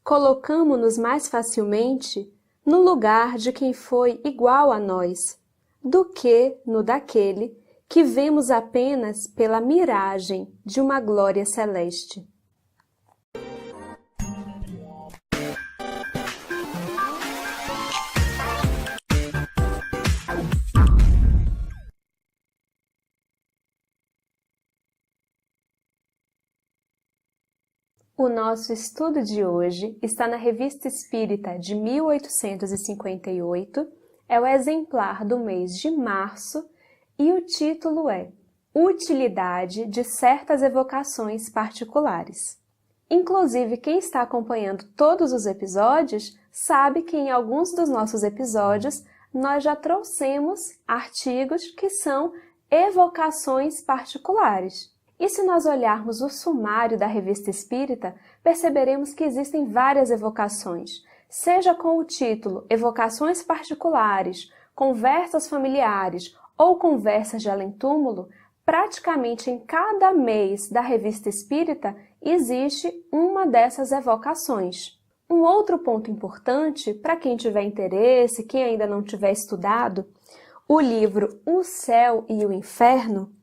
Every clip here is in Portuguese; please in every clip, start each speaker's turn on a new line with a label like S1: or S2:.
S1: colocamo-nos mais facilmente no lugar de quem foi igual a nós, do que no daquele que vemos apenas pela miragem de uma glória celeste. O nosso estudo de hoje está na Revista Espírita de 1858, é o exemplar do mês de março e o título é Utilidade de certas evocações particulares. Inclusive, quem está acompanhando todos os episódios sabe que em alguns dos nossos episódios nós já trouxemos artigos que são evocações particulares. E se nós olharmos o sumário da Revista Espírita, perceberemos que existem várias evocações, seja com o título Evocações Particulares, Conversas Familiares ou Conversas de Além-Túmulo, praticamente em cada mês da Revista Espírita existe uma dessas evocações. Um outro ponto importante, para quem tiver interesse, quem ainda não tiver estudado, o livro O Céu e o Inferno,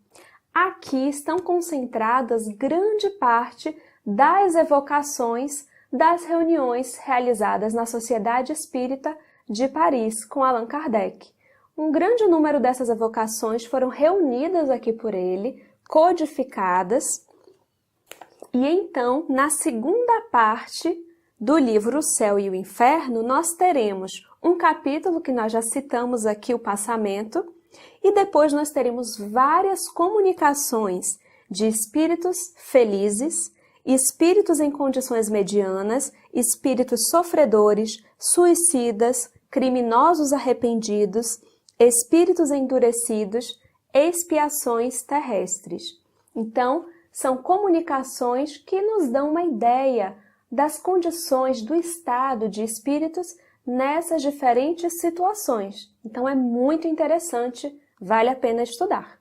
S1: aqui estão concentradas grande parte das evocações das reuniões realizadas na Sociedade Espírita de Paris com Allan Kardec. Um grande número dessas evocações foram reunidas aqui por ele, codificadas, e então, na segunda parte do livro O Céu e o Inferno, nós teremos um capítulo que nós já citamos aqui, o passamento, e depois nós teremos várias comunicações de espíritos felizes, espíritos em condições medianas, espíritos sofredores, suicidas, criminosos arrependidos, espíritos endurecidos, expiações terrestres. Então, são comunicações que nos dão uma ideia das condições do estado de espíritos nessas diferentes situações. Então, é muito interessante, vale a pena estudar.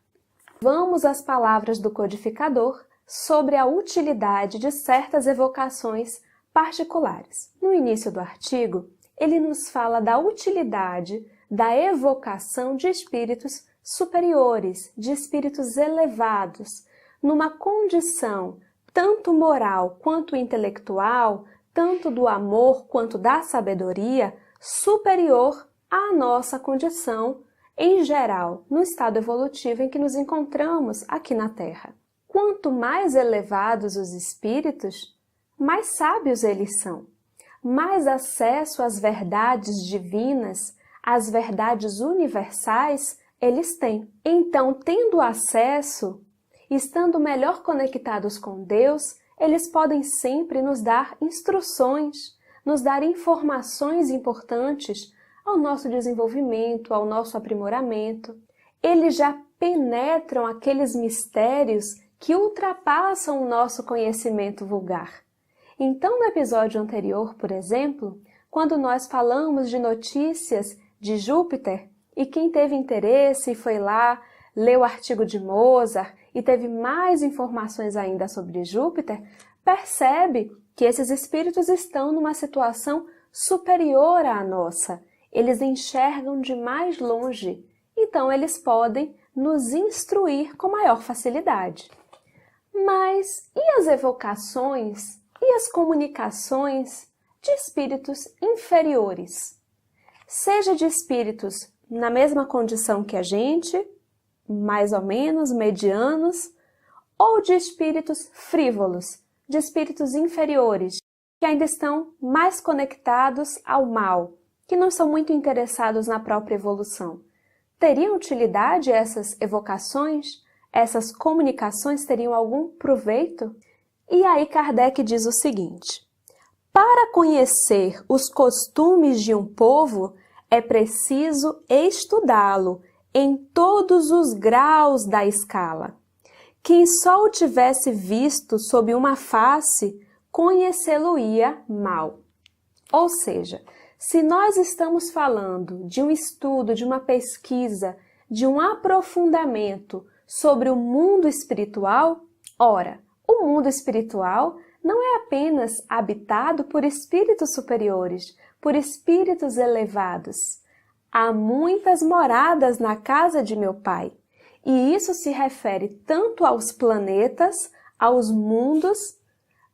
S1: Vamos às palavras do codificador sobre a utilidade de certas evocações particulares. No início do artigo, ele nos fala da utilidade da evocação de espíritos superiores, de espíritos elevados, numa condição tanto moral quanto intelectual, tanto do amor quanto da sabedoria, superior à nossa condição em geral, no estado evolutivo em que nos encontramos aqui na Terra. Quanto mais elevados os espíritos, mais sábios eles são, mais acesso às verdades divinas, às verdades universais eles têm. Então, tendo acesso, estando melhor conectados com Deus, eles podem sempre nos dar instruções, nos dar informações importantes ao nosso desenvolvimento, ao nosso aprimoramento. Eles já penetram aqueles mistérios que ultrapassam o nosso conhecimento vulgar. Então, no episódio anterior, por exemplo, quando nós falamos de notícias de Júpiter, e quem teve interesse foi lá, leu o artigo de Mozart e teve mais informações ainda sobre Júpiter, percebe que esses espíritos estão numa situação superior à nossa. Eles enxergam de mais longe, então eles podem nos instruir com maior facilidade. Mas e as evocações e as comunicações de espíritos inferiores? Seja de espíritos na mesma condição que a gente, mais ou menos, medianos, ou de espíritos frívolos, de espíritos inferiores, que ainda estão mais conectados ao mal, que não são muito interessados na própria evolução. Teriam utilidade essas evocações? Essas comunicações teriam algum proveito? E aí Kardec diz o seguinte: para conhecer os costumes de um povo, é preciso estudá-lo em todos os graus da escala. Quem só o tivesse visto sob uma face, conhecê-lo-ia mal. Ou seja, se nós estamos falando de um estudo, de uma pesquisa, de um aprofundamento sobre o mundo espiritual, ora, o mundo espiritual não é apenas habitado por espíritos superiores, por espíritos elevados. Há muitas moradas na casa de meu Pai, e isso se refere tanto aos planetas, aos mundos,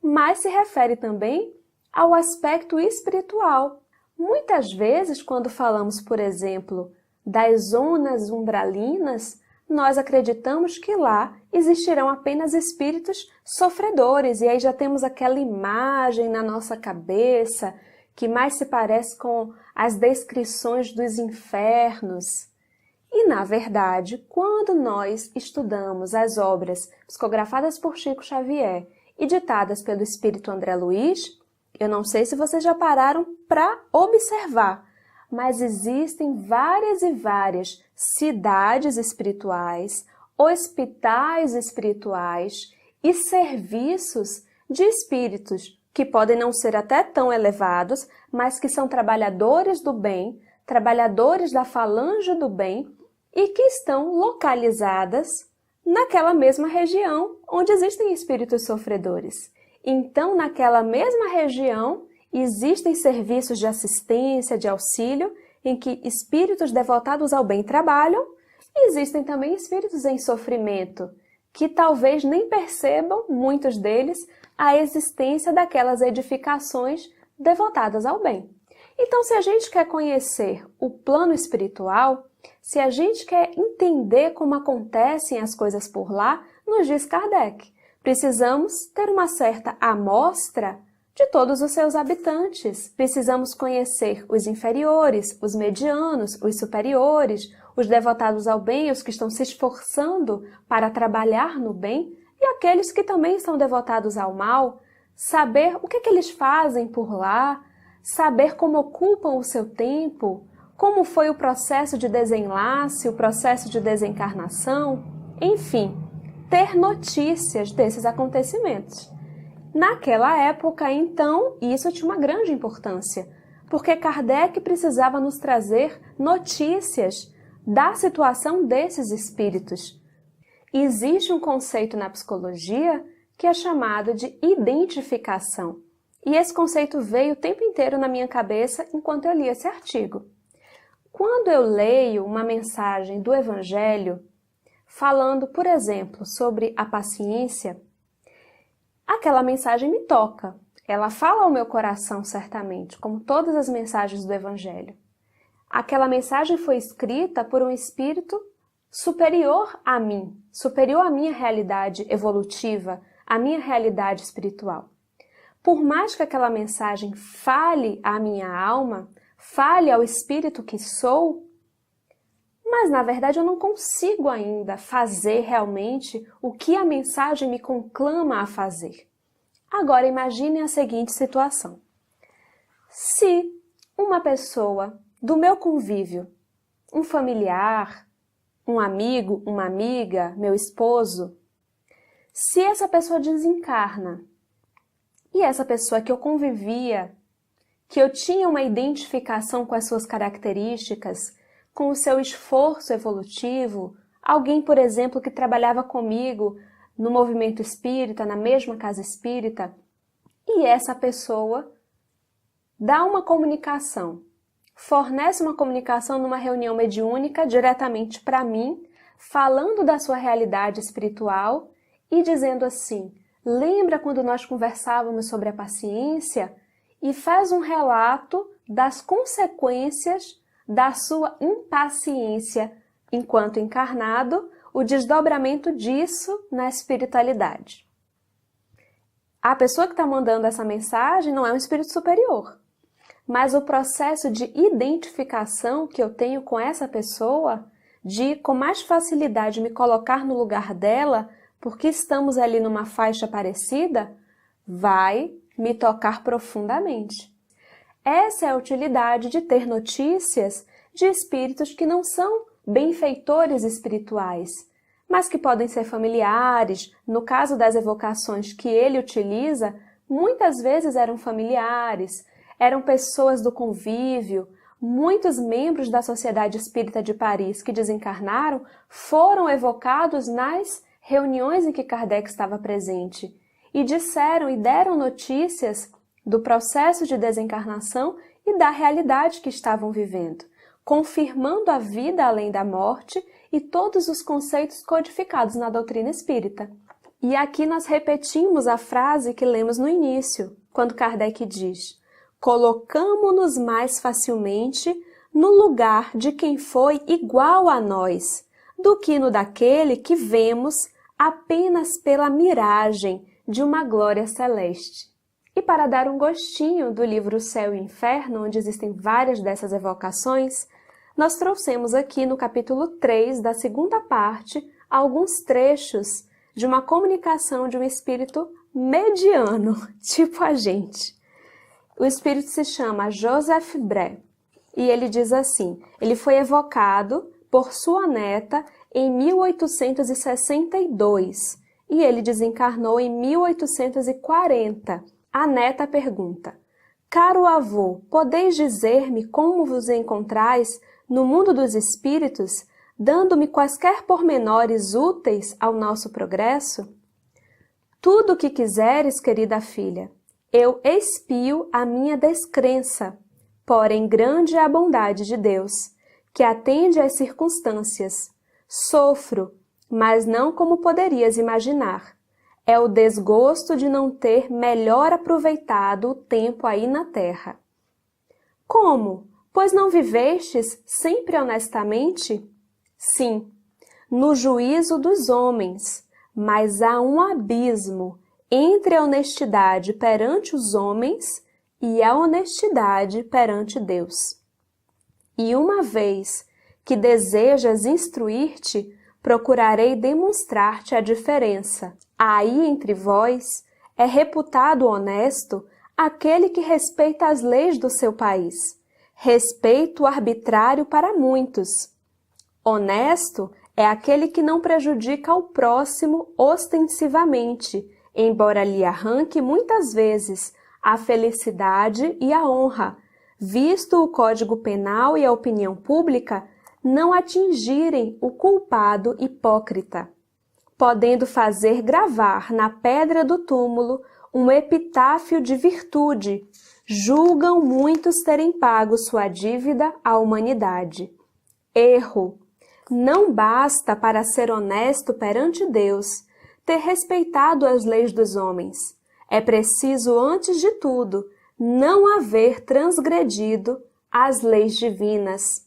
S1: mas se refere também ao aspecto espiritual. Muitas vezes, quando falamos, por exemplo, das zonas umbralinas, nós acreditamos que lá existirão apenas espíritos sofredores, e aí já temos aquela imagem na nossa cabeça que mais se parece com as descrições dos infernos. E, na verdade, quando nós estudamos as obras psicografadas por Chico Xavier e ditadas pelo espírito André Luiz, eu não sei se vocês já pararam para observar, mas existem várias e várias cidades espirituais, hospitais espirituais e serviços de espíritos que podem não ser até tão elevados, mas que são trabalhadores do bem, trabalhadores da falange do bem e que estão localizadas naquela mesma região onde existem espíritos sofredores. Então, naquela mesma região, existem serviços de assistência, de auxílio, em que espíritos devotados ao bem trabalham, e existem também espíritos em sofrimento, que talvez nem percebam, muitos deles, a existência daquelas edificações devotadas ao bem. Então, se a gente quer conhecer o plano espiritual, se a gente quer entender como acontecem as coisas por lá, nos diz Kardec, precisamos ter uma certa amostra de todos os seus habitantes. Precisamos conhecer os inferiores, os medianos, os superiores, os devotados ao bem, os que estão se esforçando para trabalhar no bem, e aqueles que também são devotados ao mal, saber o que eles fazem por lá, saber como ocupam o seu tempo, como foi o processo de desenlace, o processo de desencarnação, enfim, ter notícias desses acontecimentos. Naquela época, então, isso tinha uma grande importância, porque Kardec precisava nos trazer notícias da situação desses espíritos. Existe um conceito na psicologia que é chamado de identificação, e esse conceito veio o tempo inteiro na minha cabeça enquanto eu li esse artigo. Quando eu leio uma mensagem do Evangelho, falando, por exemplo, sobre a paciência, aquela mensagem me toca. Ela fala ao meu coração, certamente, como todas as mensagens do Evangelho. Aquela mensagem foi escrita por um espírito superior a mim, superior à minha realidade evolutiva, à minha realidade espiritual. Por mais que aquela mensagem fale à minha alma, fale ao espírito que sou, mas na verdade eu não consigo ainda fazer realmente o que a mensagem me conclama a fazer. Agora imagine a seguinte situação. Se uma pessoa do meu convívio, um familiar, um amigo, uma amiga, meu esposo, se essa pessoa desencarna e essa pessoa que eu convivia, que eu tinha uma identificação com as suas características, com o seu esforço evolutivo, alguém, por exemplo, que trabalhava comigo no movimento espírita, na mesma casa espírita, e essa pessoa dá uma comunicação, fornece uma comunicação numa reunião mediúnica diretamente para mim, falando da sua realidade espiritual e dizendo assim, lembra quando nós conversávamos sobre a paciência? E faz um relato das consequências da sua impaciência enquanto encarnado, o desdobramento disso na espiritualidade. A pessoa que está mandando essa mensagem não é um espírito superior, mas o processo de identificação que eu tenho com essa pessoa, de com mais facilidade me colocar no lugar dela, porque estamos ali numa faixa parecida, vai me tocar profundamente. Essa é a utilidade de ter notícias de espíritos que não são benfeitores espirituais, mas que podem ser familiares. No caso das evocações que ele utiliza, muitas vezes eram familiares, eram pessoas do convívio. Muitos membros da Sociedade Espírita de Paris que desencarnaram foram evocados nas reuniões em que Kardec estava presente. e disseram e deram notícias do processo de desencarnação e da realidade que estavam vivendo, confirmando a vida além da morte e todos os conceitos codificados na doutrina espírita. E aqui nós repetimos a frase que lemos no início, quando Kardec diz: colocamo-nos mais facilmente no lugar de quem foi igual a nós, do que no daquele que vemos apenas pela miragem de uma glória celeste. E para dar um gostinho do livro Céu e Inferno, onde existem várias dessas evocações, nós trouxemos aqui no capítulo 3 da segunda parte alguns trechos de uma comunicação de um espírito mediano, tipo a gente. O espírito se chama Joseph Bré e ele diz assim: ele foi evocado por sua neta em 1862 e ele desencarnou em 1840. A neta pergunta: caro avô, podeis dizer-me como vos encontrais no mundo dos espíritos, dando-me quaisquer pormenores úteis ao nosso progresso? Tudo o que quiseres, querida filha. Eu expio a minha descrença, porém grande é a bondade de Deus, que atende às circunstâncias. Sofro, mas não como poderias imaginar. É o desgosto de não ter melhor aproveitado o tempo aí na terra. Como? Pois não vivestes sempre honestamente? Sim, no juízo dos homens, mas há um abismo entre a honestidade perante os homens e a honestidade perante Deus. E uma vez que desejas instruir-te, procurarei demonstrar-te a diferença. Aí entre vós é reputado honesto aquele que respeita as leis do seu país, respeito arbitrário para muitos. Honesto é aquele que não prejudica ao próximo ostensivamente, embora lhe arranque muitas vezes a felicidade e a honra, visto o Código Penal e a opinião pública não atingirem o culpado hipócrita, podendo fazer gravar na pedra do túmulo um epitáfio de virtude. Julgam muitos terem pago sua dívida à humanidade. Erro! Não basta para ser honesto perante Deus ter respeitado as leis dos homens. É preciso, antes de tudo, não haver transgredido as leis divinas.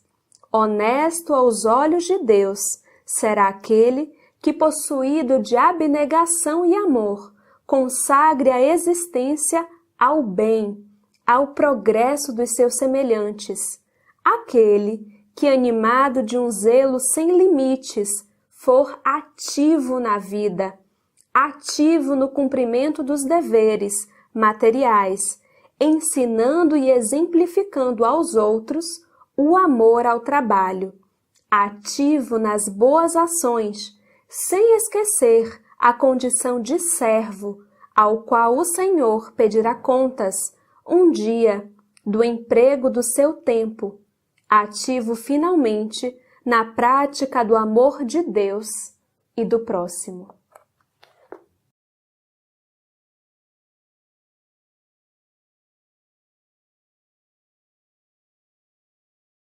S1: Honesto aos olhos de Deus será aquele que, possuído de abnegação e amor, consagre a existência ao bem, ao progresso dos seus semelhantes. Aquele que, animado de um zelo sem limites, for ativo na vida, ativo no cumprimento dos deveres materiais, ensinando e exemplificando aos outros o amor ao trabalho, ativo nas boas ações, sem esquecer a condição de servo, ao qual o Senhor pedirá contas, um dia, do emprego do seu tempo, ativo finalmente na prática do amor de Deus e do próximo.